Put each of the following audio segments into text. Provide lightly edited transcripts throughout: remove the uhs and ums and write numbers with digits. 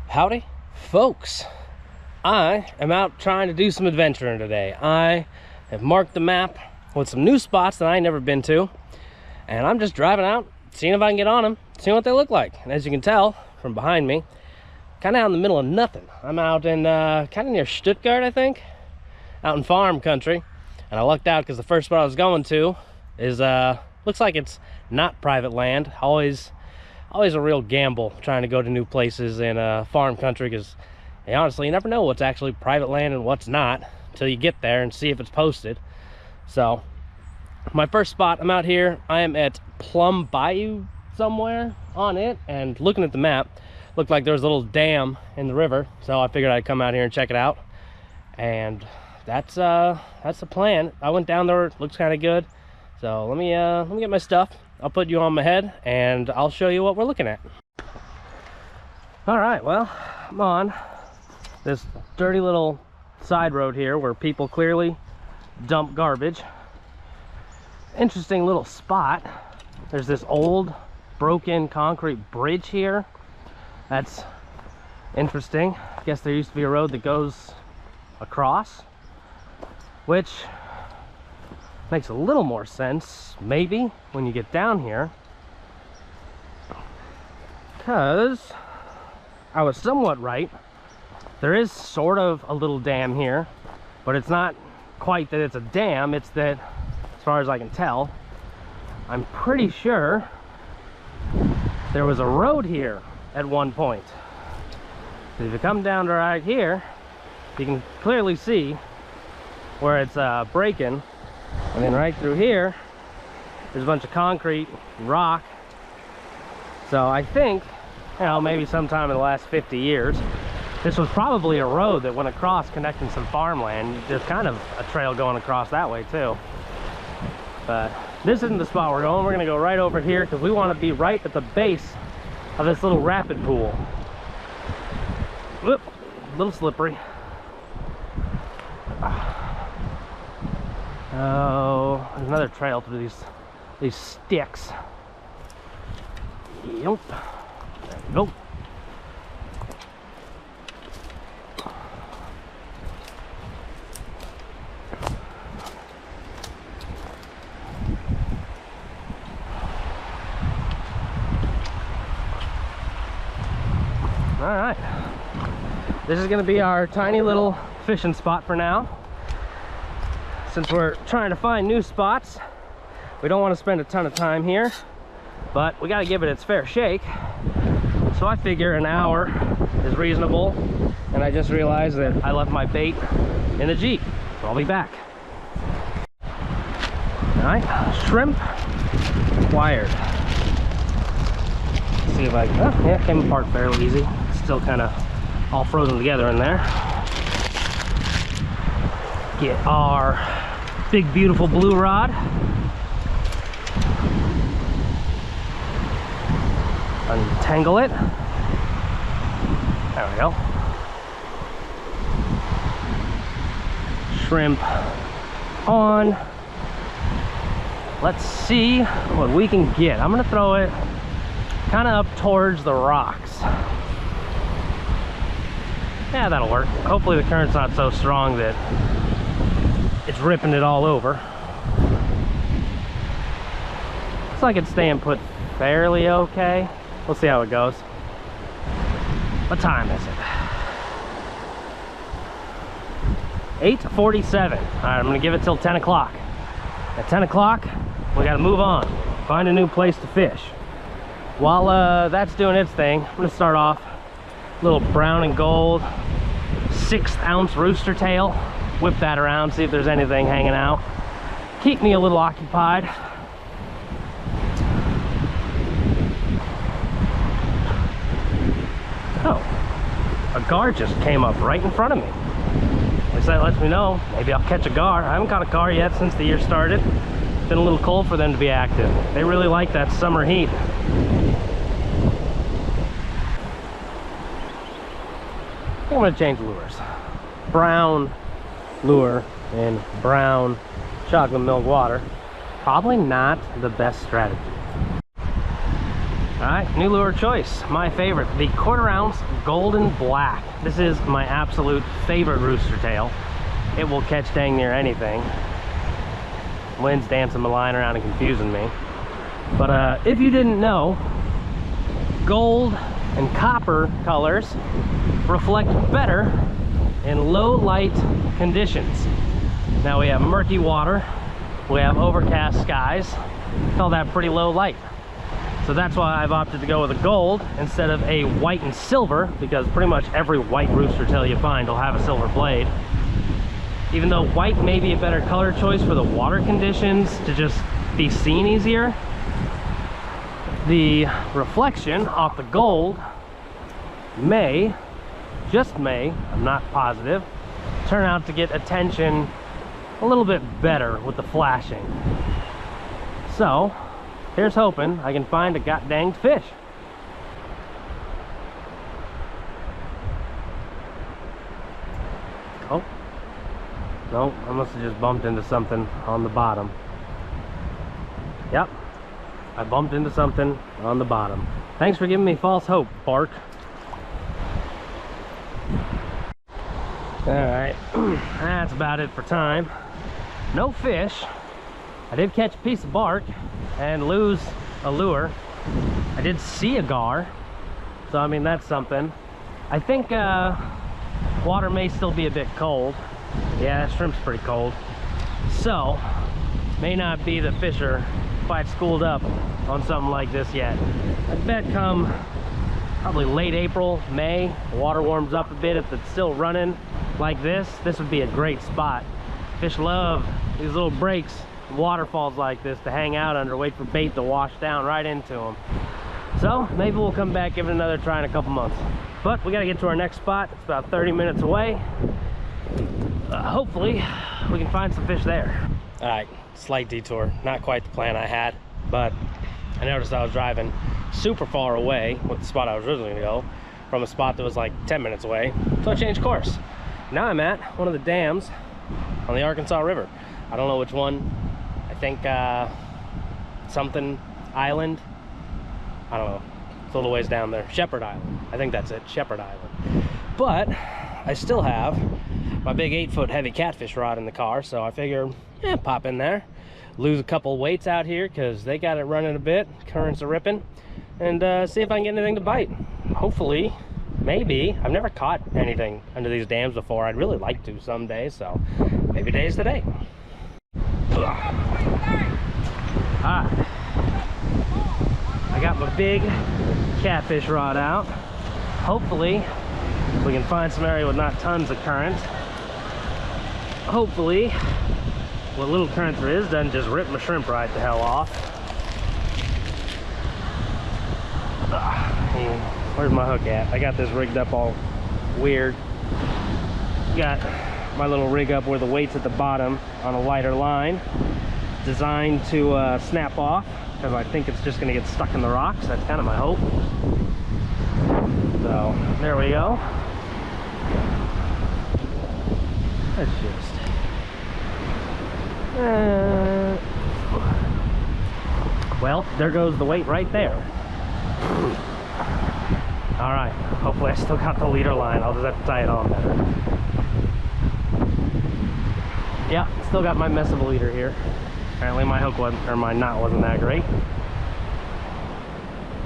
Howdy, folks. I am out trying to do some adventuring today. I have marked the map with some new spots that I ain't never been to, and I'm just driving out, seeing if I can get on them, seeing what they look like. And as you can tell from behind me, kind of out in the middle of nothing. I'm out in kind of near Stuttgart, I think, out in farm country, and I lucked out because the first spot I was going to is looks like it's not private land. Always a real gamble trying to go to new places in farm country, because honestly, you never know what's actually private land and what's not until you get there and see if it's posted. So my first spot, I'm out here. I am at Plum Bayou somewhere on it, and looking at the map, looked like there was a little dam in the river, so I figured I'd come out here and check it out. And that's the plan. I went down there, it looks kind of good. So let me get my stuff. I'll put you on my head and I'll show you what we're looking at. All right, well, I'm on this dirty little side road here where people clearly dump garbage. Interesting little spot. There's this old broken concrete bridge here. That's interesting. I guess there used to be a road that goes across, which makes a little more sense, maybe, when you get down here. Because I was somewhat right. There is sort of a little dam here, but it's not quite that it's a dam. It's that, as far as I can tell, I'm pretty sure there was a road here at one point. So if you come down to right here, you can clearly see where it's breaking. And then right through here, there's a bunch of concrete and rock. So I think, you know, maybe sometime in the last 50 years, this was probably a road that went across connecting some farmland. There's kind of a trail going across that way too. But this isn't the spot we're going. We're going to go right over here because we want to be right at the base of this little rapid pool. Whoop, a little slippery. Oh, there's another trail through these sticks. Yep. There we go. All right. This is going to be our tiny little fishing spot for now. Since we're trying to find new spots, we don't want to spend a ton of time here, but we got to give it its fair shake. So I figure an hour is reasonable, and I just realized that I left my bait in the Jeep, so I'll be back. All right, shrimp acquired. Let's see if I can, oh, yeah, it came apart fairly easy. It's still kind of all frozen together in there. Get our big beautiful blue rod. Untangle it. There we go. Shrimp on. Let's see what we can get. I'm gonna throw it kind of up towards the rocks. Yeah, that'll work. Hopefully the current's not so strong that it's ripping it all over. Looks like it's staying put fairly okay. We'll see how it goes. What time is it? 8:47. All right, I'm gonna give it till 10 o'clock. At 10 o'clock, we gotta move on. Find a new place to fish. While that's doing its thing, I'm gonna start off a little brown and gold 1/6 ounce rooster tail. Whip that around, see if there's anything hanging out. Keep me a little occupied. Oh, a gar just came up right in front of me. At least that lets me know maybe I'll catch a gar. I haven't caught a gar yet since the year started. It's been a little cold for them to be active. They really like that summer heat. I think I'm gonna change lures. Brown lure and brown chocolate milk water. Probably not the best strategy. All right, new lure choice. My favorite, the 1/4 ounce Golden Black. This is my absolute favorite rooster tail. It will catch dang near anything. Lynn's dancing my line around and confusing me. But if you didn't know, gold and copper colors reflect better in low light conditions. Now we have murky water, we have overcast skies, call that pretty low light. So that's why I've opted to go with a gold instead of a white and silver, because pretty much every white rooster tail you find will have a silver blade. Even though white may be a better color choice for the water conditions to just be seen easier, the reflection off the gold may, just may, I'm not positive, turn out to get attention a little bit better with the flashing. So here's hoping I can find a god-danged fish. Oh, no, I must have just bumped into something on the bottom. Yep, I bumped into something on the bottom. Thanks for giving me false hope, Bark. All right, that's about it for time. No fish. I did catch a piece of bark and lose a lure. I did see a gar, so I mean that's something. I think water may still be a bit cold. Yeah, shrimp's pretty cold, so may not be the fish are quite schooled up on something like this yet. I bet come probably late April, May, the water warms up a bit. If it's still running like this would be a great spot. Fish love these little breaks, waterfalls like this to hang out under, wait for bait to wash down right into them. So maybe we'll come back, give it another try in a couple months. But we got to get to our next spot. It's about 30 minutes away. Hopefully we can find some fish there. All right, slight detour, not quite the plan I had, but I noticed I was driving super far away with the spot I was originally gonna go from a spot that was like 10 minutes away, so I changed course. Now I'm at one of the dams on the Arkansas River. I don't know which one. I think something Island. I don't know. It's a little ways down there. Shepherd Island. I think that's it. Shepherd Island. But I still have my big 8-foot heavy catfish rod in the car, so I figure, yeah, pop in there, lose a couple weights out here because they got it running a bit. Currents are ripping, and see if I can get anything to bite. Hopefully. Maybe. I've never caught anything under these dams before. I'd really like to someday, so maybe today's the day. Alright. I got my big catfish rod out. Hopefully we can find some area with not tons of current. Hopefully what little current there is doesn't just rip my shrimp right the hell off. Where's my hook at? I got this rigged up all weird. Got my little rig up where the weight's at the bottom on a lighter line, designed to snap off because I think it's just going to get stuck in the rocks. That's kind of my hope. So there we go. Let's just well, there goes the weight right there. All right, hopefully I still got the leader line. I'll just have to tie it on better. Yeah, still got my mess of a leader here. Apparently my hook wasn't, or my knot wasn't that great.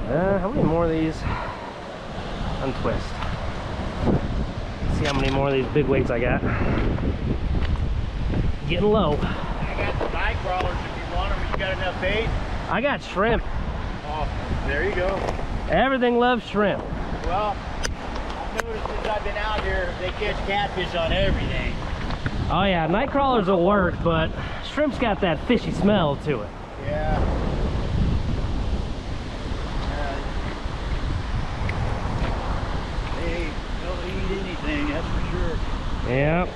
How many more of these? Untwist. Let's see how many more of these big weights I got. Getting low. I got the night crawlers if you want them. You got enough bait? I got shrimp. Oh, there you go. Everything loves shrimp. Well, I've noticed since I've been out here, they catch catfish on everything. Oh yeah, night crawlers will work, but shrimp's got that fishy smell to it. Yeah. They don't eat anything, that's for sure. Yep.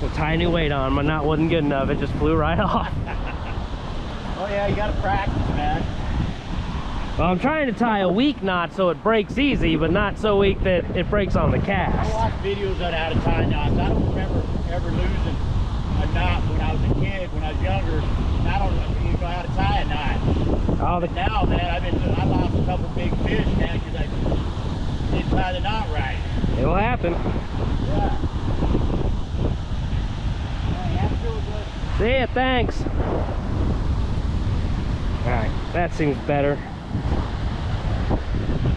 We'll tie a new weight on. My knot wasn't good enough. It just flew right off. Oh yeah, you gotta practice, man. Well, I'm trying to tie a weak knot so it breaks easy, but not so weak that it breaks on the cast. I watch videos on how to tie knots. I don't remember ever losing a knot when I was a kid, when I was younger. I don't know, know how to tie a knot. Oh, But now, man, I lost a couple big fish, man, because I didn't tie the knot right. it'll happen. Yeah. Hey, have a good one. See ya, thanks. Alright, that seems better.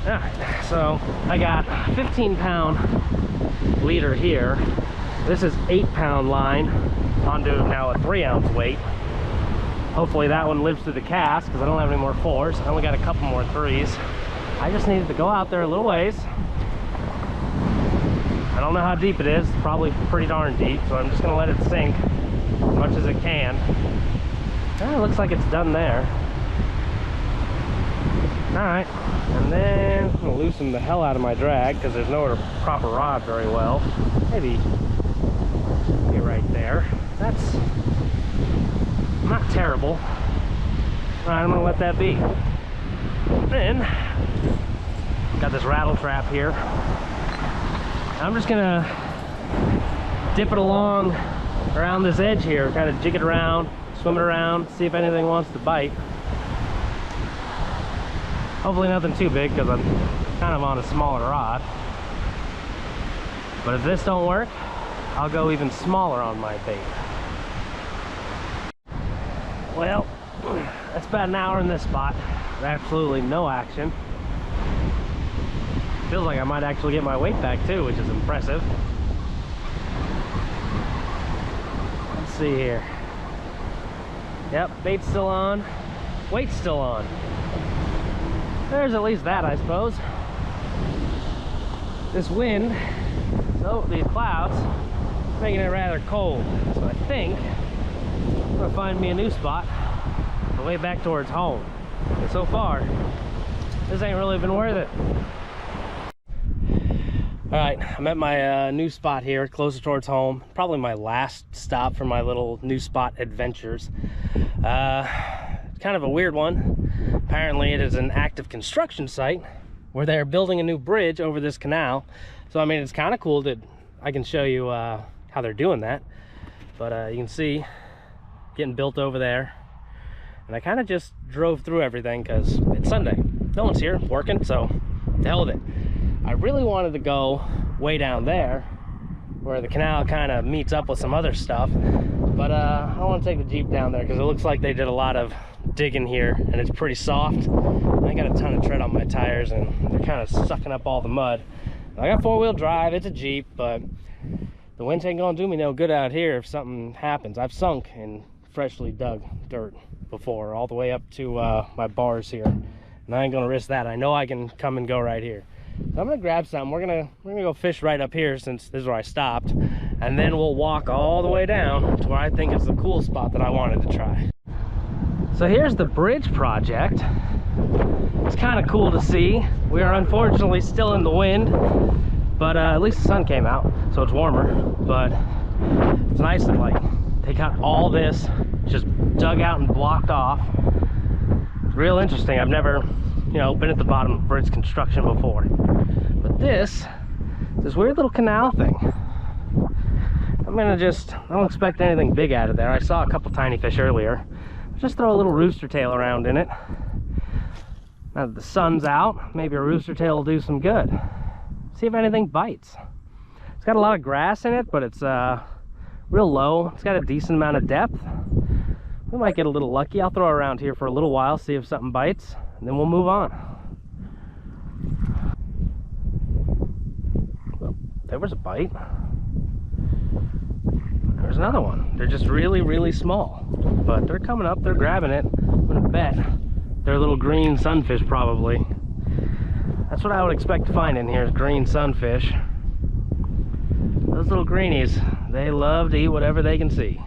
Alright, so I got 15-pound leader here. This is 8-pound line onto now a 3-ounce weight. Hopefully that one lives through the cast because I don't have any more 4s. I only got a couple more 3s. I just needed to go out there a little ways. I don't know how deep it is. It's probably pretty darn deep, so I'm just going to let it sink as much as it can. It looks like it's done there. Alright, and then I'm going to loosen the hell out of my drag because there's nowhere to prop a rod very well. Maybe get right there. That's not terrible. Alright, I'm going to let that be. Then, got this rattle trap here. I'm just going to dip it along around this edge here, kind of jig it around, swim it around, see if anything wants to bite. Hopefully nothing too big because I'm kind of on a smaller rod. But if this don't work, I'll go even smaller on my bait. Well, that's about an hour in this spot. Absolutely no action. Feels like I might actually get my weight back too, which is impressive. Let's see here. Yep, bait's still on, weight's still on. There's at least that, I suppose. This wind, so these clouds, making it rather cold. So I think I'm gonna find me a new spot on the way back towards home. And so far, this ain't really been worth it. All right, I'm at my new spot here, closer towards home. Probably my last stop for my little new spot adventures. Kind of a weird one. Apparently it is an active construction site where they're building a new bridge over this canal. So I mean, it's kind of cool that I can show you how they're doing that. But you can see getting built over there. And I kind of just drove through everything because it's Sunday. No one's here working, so to hell with it. I really wanted to go way down there where the canal kind of meets up with some other stuff. But I don't want to take the Jeep down there because it looks like they did a lot of digging here and it's pretty soft. I got a ton of tread on my tires and they're kind of sucking up all the mud. I got 4-wheel drive, it's a Jeep, but the winds ain't gonna do me no good out here if something happens. I've sunk in freshly dug dirt before, all the way up to my bars here, and I ain't gonna risk that. I know I can come and go right here. So I'm gonna grab something. We're gonna go fish right up here since this is where I stopped, and then we'll walk all the way down to where I think is the cool spot that I wanted to try. So here's the bridge project. It's kind of cool to see. We are unfortunately still in the wind, but at least the sun came out, so it's warmer. But it's nice that like they got all this just dug out and blocked off. It's real interesting. I've never, you know, been at the bottom of bridge construction before. But this weird little canal thing. I don't expect anything big out of there. I saw a couple tiny fish earlier. Just throw a little rooster tail around in it. Now that the sun's out, maybe a rooster tail will do some good. See if anything bites. It's got a lot of grass in it, but it's real low. It's got a decent amount of depth. We might get a little lucky. I'll throw it around here for a little while, see if something bites, and then we'll move on. Well, there was a bite. There's another one. They're just really, really small, but they're coming up, they're grabbing it. I'm gonna bet they're little green sunfish probably. That's what I would expect to find in here is green sunfish. Those little greenies, they love to eat whatever they can see.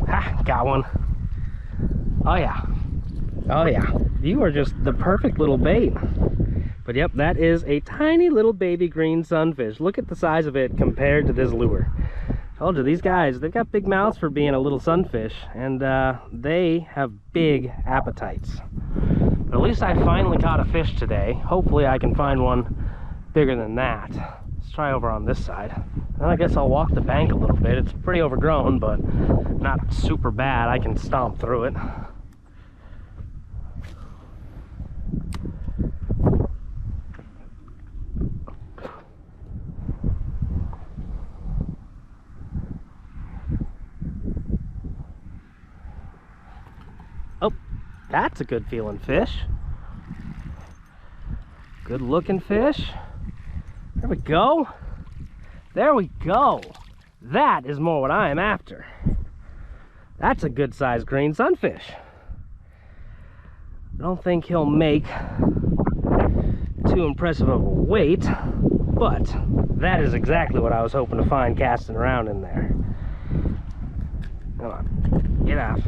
Ha, got one. Oh yeah, oh yeah, you are just the perfect little bait. But yep, that is a tiny little baby green sunfish. Look at the size of it compared to this lure. I told you, these guys, they've got big mouths for being a little sunfish, and they have big appetites. But at least I finally caught a fish today. Hopefully I can find one bigger than that. Let's try over on this side. And I guess I'll walk the bank a little bit. It's pretty overgrown, but not super bad. I can stomp through it. Oh, that's a good feeling fish. Good looking fish. There we go. There we go. That is more what I am after. That's a good sized green sunfish. I don't think he'll make too impressive of a weight, but that is exactly what I was hoping to find casting around in there. Come on, get out.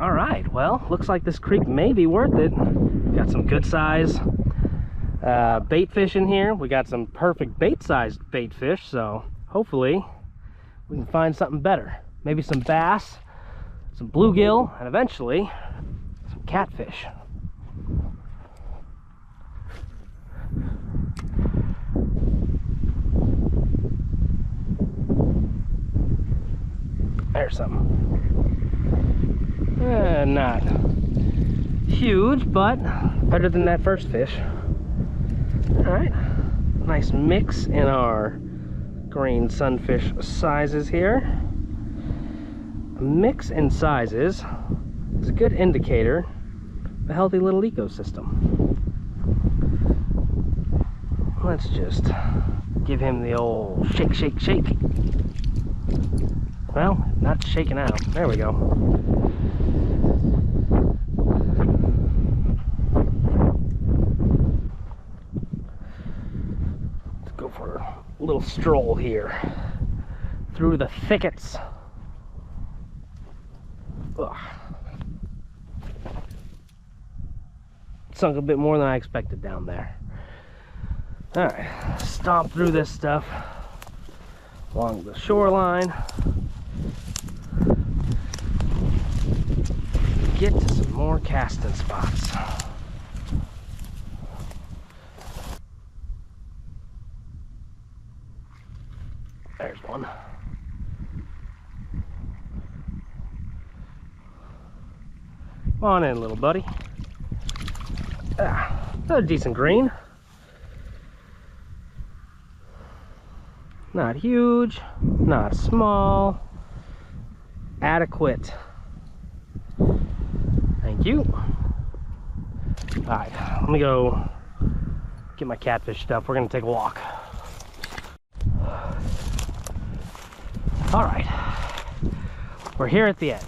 All right, well, looks like this creek may be worth it. Got some good size bait fish in here. We got some perfect bait sized bait fish, so hopefully we can find something better. Maybe some bass, some bluegill, and eventually some catfish. There's something. Not huge, but better than that first fish. All right, nice mix in our green sunfish sizes here. A mix in sizes is a good indicator of a healthy little ecosystem. Let's just give him the old shake, shake, shake. Well, not shaking out. There we go. Little stroll here through the thickets. Ugh. Sunk a bit more than I expected down there. All right, stomp through this stuff along the shoreline. Get to some more casting spots. There's one. Come on in, little buddy. Another decent green. Not huge, not small. Adequate. Thank you. All right, let me go get my catfish stuff. We're gonna take a walk. All right, we're here at the end.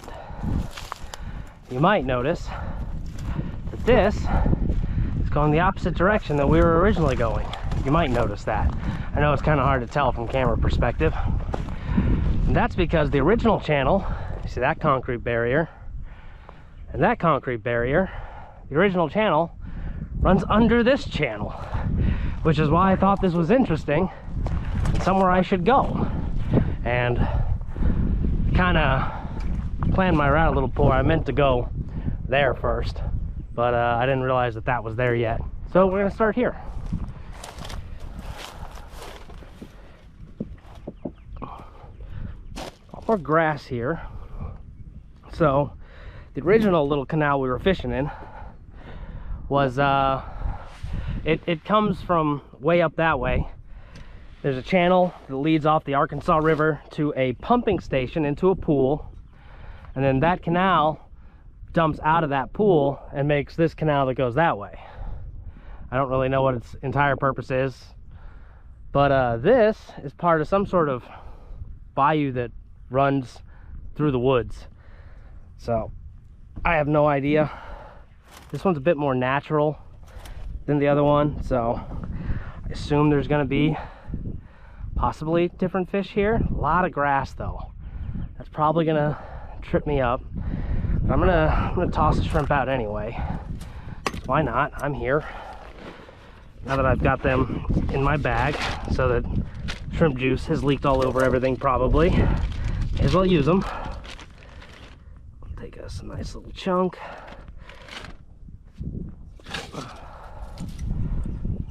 You might notice that this is going the opposite direction that we were originally going. You might notice that. I know it's kind of hard to tell from camera perspective. And that's because the original channel, you see that concrete barrier, and that concrete barrier, the original channel runs under this channel, which is why I thought this was interesting and somewhere I should go. And kind of planned my route a little poor. I meant to go there first, but I didn't realize that that was there yet. So we're gonna start here. More grass here. So the original little canal we were fishing in was it comes from way up that way. There's a channel that leads off the Arkansas River to a pumping station into a pool, and then that canal dumps out of that pool and makes this canal that goes that way. I don't really know what its entire purpose is, but this is part of some sort of bayou that runs through the woods. So I have no idea. This one's a bit more natural than the other one, so I assume there's gonna be possibly different fish here. A lot of grass though. That's probably gonna trip me up. But I'm gonna toss the shrimp out anyway. Why not? I'm here. Now that I've got them in my bag so that shrimp juice has leaked all over everything probably. May as well use them. I'll take Get us a nice little chunk.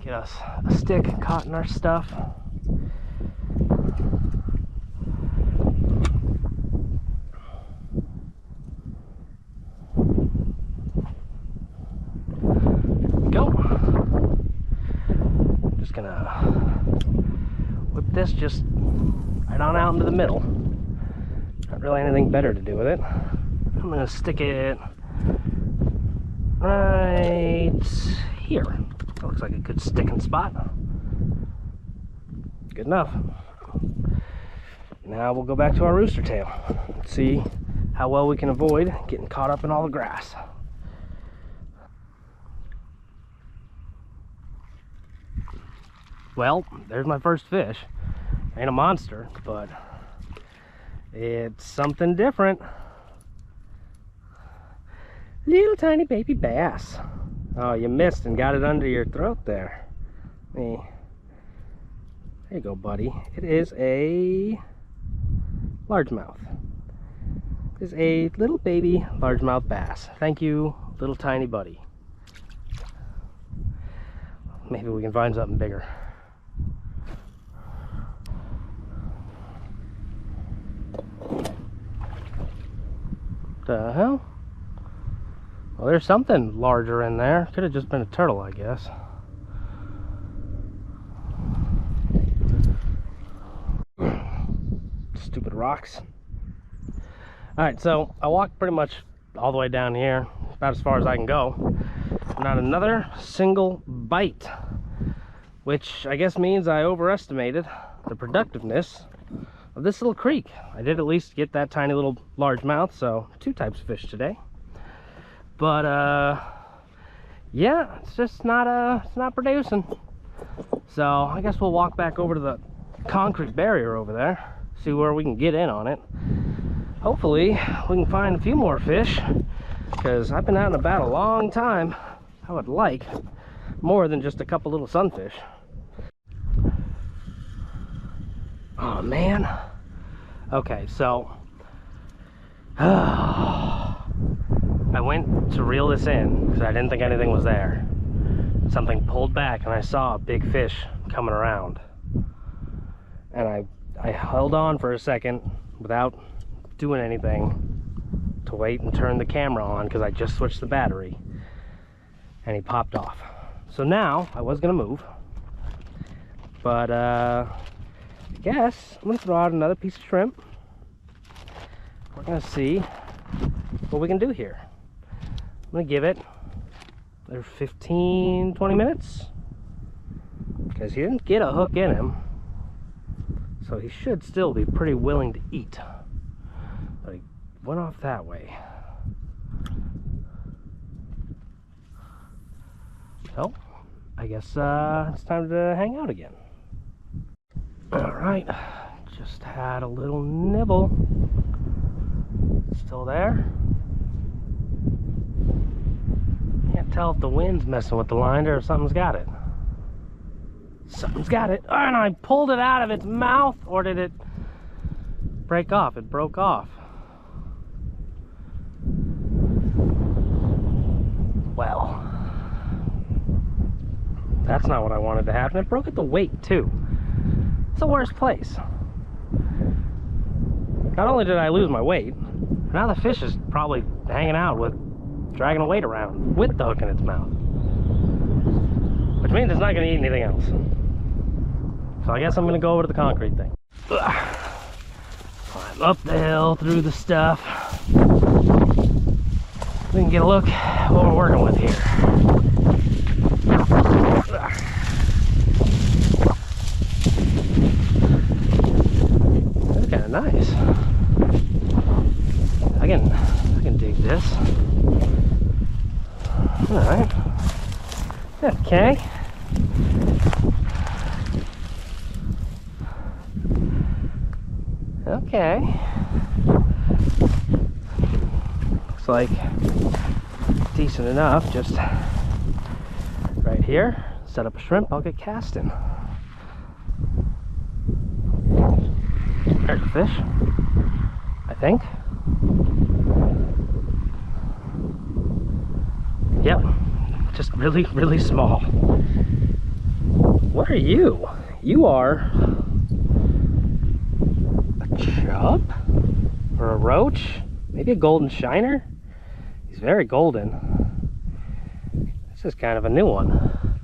Get us a stick caught in our stuff. Go. Just gonna whip this just right on out into the middle. Not really anything better to do with it. I'm gonna stick it right here. That looks like a good sticking spot. Good enough. Now we'll go back to our rooster tail. See how well we can avoid getting caught up in all the grass. Well, there's my first fish. Ain't a monster, but it's something different. Little tiny baby bass. Oh, you missed and got it under your throat there. Hey. There you go, buddy. It is a largemouth. It is a little baby largemouth bass. Thank you, little tiny buddy. Maybe we can find something bigger. The hell? Well, there's something larger in there. Could have just been a turtle, I guess. Stupid rocks. Alright, so I walked pretty much all the way down here, about as far as I can go. Not another single bite, which I guess means I overestimated the productiveness of this little creek. I did at least get that tiny little largemouth, so 2 types of fish today. But yeah, it's just not producing. So I guess we'll walk back over to the concrete barrier over there, see where we can get in on it. Hopefully we can find a few more fish, because I've been out and about a long time. I would like more than just a couple little sunfish. Oh man. Okay, so I went to reel this in because I didn't think anything was there. Something pulled back and I saw a big fish coming around. And I held on for a second without doing anything to wait and turn the camera on because I just switched the battery. And he popped off. So now I was gonna move, but I guess I'm gonna throw out another piece of shrimp. We're gonna see what we can do here. I'm gonna give it 15-20 minutes because he didn't get a hook in him, so he should still be pretty willing to eat, but he went off that way. So I guess it's time to hang out again. All right, just had a little nibble. Still there. Can't tell if the wind's messing with the line or if something's got it. Something's got it. Oh, and I pulled it out of its mouth, or did it break off? It broke off. Well, that's not what I wanted to happen. It broke at the weight too. It's the worst place. Not only did I lose my weight, now the fish is probably hanging out with, dragging a weight around with the hook in its mouth. Which means it's not gonna eat anything else. So I guess I'm gonna go over to the concrete thing. Ugh. Climb up the hill through the stuff. We can get a look at what we're working with here. Ugh. That's kind of nice. I can dig this. All right. Okay. Okay. Looks like decent enough. Just right here. Set up a shrimp. I'll get casting. There's a fish, I think. Yep, just really, really small. What are you? You are a chub? Or a roach? Maybe a golden shiner? He's very golden. This is kind of a new one.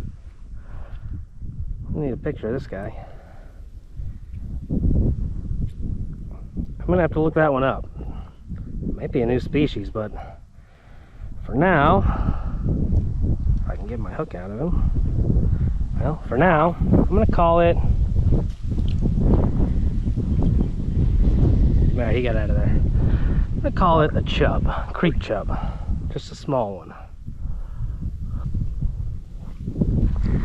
I need a picture of this guy. I'm gonna have to look that one up. Might be a new species, but for now, if I can get my hook out of him. Well, for now, I'm gonna call it. There, he got out of there. I'm gonna call it a chub, creek chub, just a small one.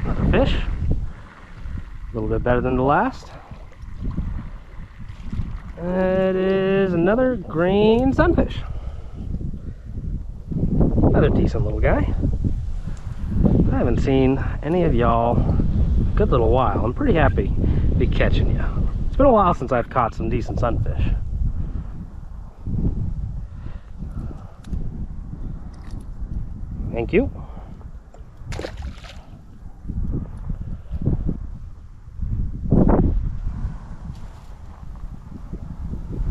Another fish, a little bit better than the last. It is another green sunfish. Another decent little guy. I haven't seen any of y'all in a good little while. I'm pretty happy to be catching you. It's been a while since I've caught some decent sunfish. Thank you.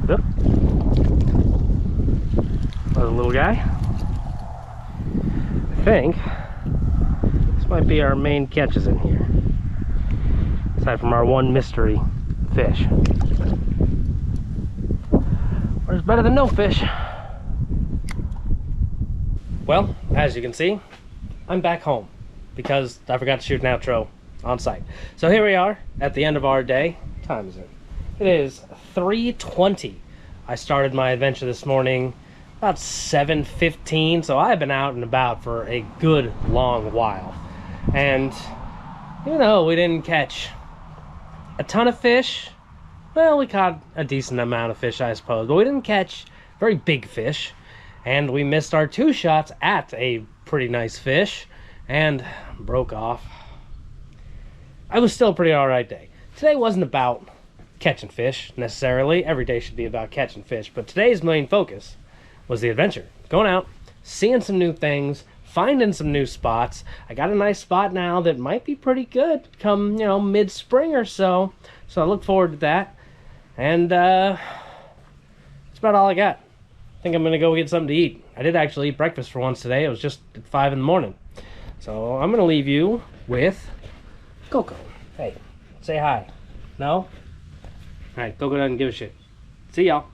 Yep. Another little guy. I think this might be our main catches in here, aside from our one mystery fish. But it's better than no fish. Well, as you can see, I'm back home because I forgot to shoot an outro on site. So here we are at the end of our day. What time is it? It is 3:20. I started my adventure this morning about 7:15, so I've been out and about for a good long while. And even though we didn't catch a ton of fish, well, we caught a decent amount of fish, I suppose, but we didn't catch very big fish. And we missed our 2 shots at a pretty nice fish and broke off. It was still a pretty alright day. Today wasn't about catching fish necessarily. Every day should be about catching fish, but today's main focus was the adventure. Going out, seeing some new things, finding some new spots. I got a nice spot now that might be pretty good come, you know, mid-spring or so. So I look forward to that. And that's about all I got. I think I'm gonna go get something to eat. I did actually eat breakfast for once today. It was just at 5 in the morning. So I'm gonna leave you with Coco. Hey, say hi. No? Alright, Coco doesn't give a shit. See y'all.